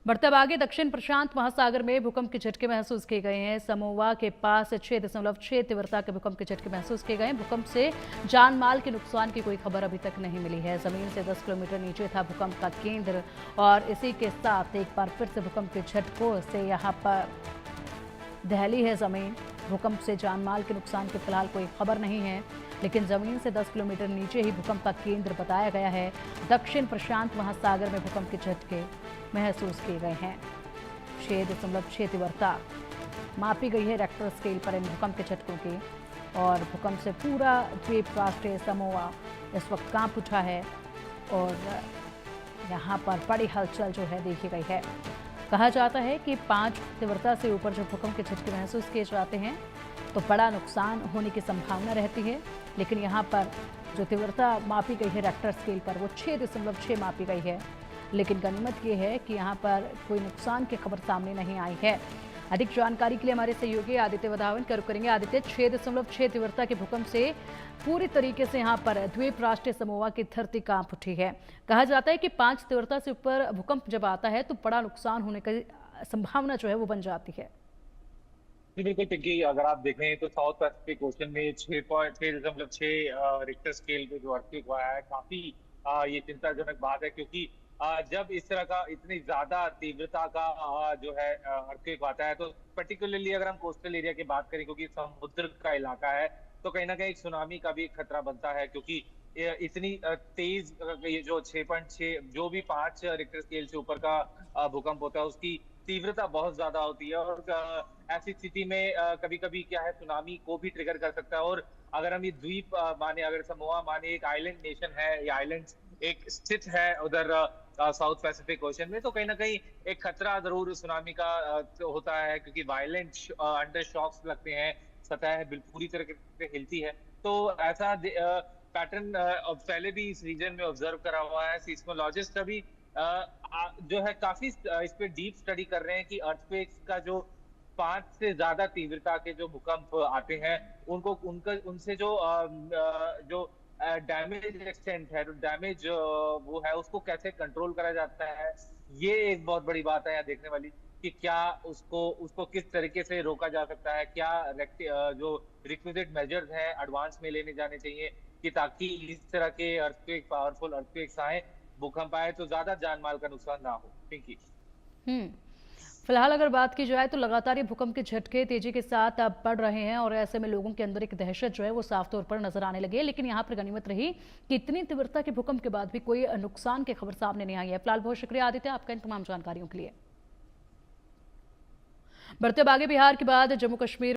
बढ़ते आगे दक्षिण प्रशांत महासागर में भूकंप के झटके महसूस किए गए हैं। समोवा के पास 6.6 तीव्रता के भूकंप के झटके महसूस किए गए हैं। भूकंप से जान माल के नुकसान की कोई खबर अभी तक नहीं मिली है। जमीन से 10 किलोमीटर नीचे था भूकंप का केंद्र और इसी के साथ एक बार फिर से भूकंप के झटकों से यहाँ पर दहली है जमीन। भूकंप से जान माल के नुकसान की फिलहाल कोई खबर नहीं है, लेकिन जमीन से 10 किलोमीटर नीचे ही भूकंप का केंद्र बताया गया है। दक्षिण प्रशांत महासागर में भूकंप के झटके महसूस किए गए हैं। 6.6 तीव्रता मापी गई है रेक्टर स्केल पर इन भूकंप के झटकों की और भूकंप से पूरा द्वीप राष्ट्र समोआ इस वक्त कांप उठा है और यहाँ पर बड़ी हलचल जो है देखी गई है। कहा जाता है कि 5 तीव्रता से ऊपर जब भूकंप के झटके महसूस किए जाते हैं तो बड़ा नुकसान होने की संभावना रहती है, लेकिन यहाँ पर जो तीव्रता मापी गई है रेक्टर स्केल पर वो 6.6 मापी गई है। लेकिन गनीमत ये है कि यहाँ पर कोई नुकसान की खबर सामने नहीं आई है। अधिक जानकारी के लिए हमारे सहयोगी आदित्य वधावन का रुख करेंगे। आदित्य, 6.6 तीव्रता के भूकंप से पूरी तरीके से यहाँ पर द्वीप राष्ट्र समोआ की धरती कांप उठी है। कहा जाता है कि 5 तीव्रता से ऊपर भूकंप जब आता है तो बड़ा नुकसान होने की संभावना जो है वो बन जाती है। जी बिल्कुल पिंकी, अगर आप देखें तो साउथ पैसिफिक ओशन में 6.6 रिक्टर स्केल पे जो अर्थक्वेक हुआ है, काफी ये चिंताजनक बात है, क्योंकि जब इस तरह का इतनी ज्यादा तीव्रता का जो है अर्थक्वेक आता है, तो पर्टिकुलरली अगर हम कोस्टल एरिया की बात करें, क्योंकि समुद्र का इलाका है, तो कहीं ना कहीं एक सुनामी का भी एक खतरा बनता है, क्योंकि इतनी तेज ये जो 6.6 जो भी 5 रिक्टर स्केल से ऊपर का भूकंप होता है, उसकी तीव्रता बहुत ज्यादा होती है और ऐसी स्थिति में कभी-कभी क्या है, सुनामी को भी ट्रिगर कर सकता है। और अगर हम ये द्वीप माने, अगर समोआ माने एक आइलैंड नेशन है, या आइलैंड एक स्थित है उधर साउथ पैसिफिक ओशन में, तो कहीं ना कहीं एक खतरा जरूर सुनामी का तो होता है, क्योंकि वायलेंट अंडर शॉक्स लगते हैं, सतह पूरी तरह से हिलती है। तो ऐसा पैटर्न पहले भी इस रीजन में ऑब्जर्व करा हुआ है। सीस्मोलॉजिस्ट अभी जो है काफी इस पे डीप स्टडी कर रहे हैं कि अर्थक्वेक्स का जो 5 से ज्यादा तीव्रता के जो भूकंप आते हैं, उनको उनसे जो डैमेज एक्सटेंट है, डैमेज वो है, उसको कैसे कंट्रोल करा जाता है। ये एक बहुत बड़ी बात है यहाँ देखने वाली, कि क्या उसको उसको किस तरीके से रोका जा सकता है, क्या जो रिक्विजिट मेजर्स हैं एडवांस में लेने जाने चाहिए, कि ताकि इस तरह के अर्थक्वेक, पावरफुल अर्थक्वेक्स आए, भूकंप आए, तो ज्यादा जान माल का नुकसान ना हो। पिंकी। हम्म फिलहाल अगर बात की जाए तो लगातार ये भूकंप के झटके तेजी के साथ अब बढ़ रहे हैं और ऐसे में लोगों के अंदर एक दहशत जो है वो साफ तौर पर नजर आने लगी है। लेकिन यहाँ पर गनीमत रही कि इतनी तीव्रता के भूकंप के बाद भी कोई नुकसान की खबर सामने नहीं आई है। फिलहाल बहुत शुक्रिया आदित्य आपका इन तमाम जानकारियों के लिए। बढ़ते आगे बिहार के बाद जम्मू कश्मीर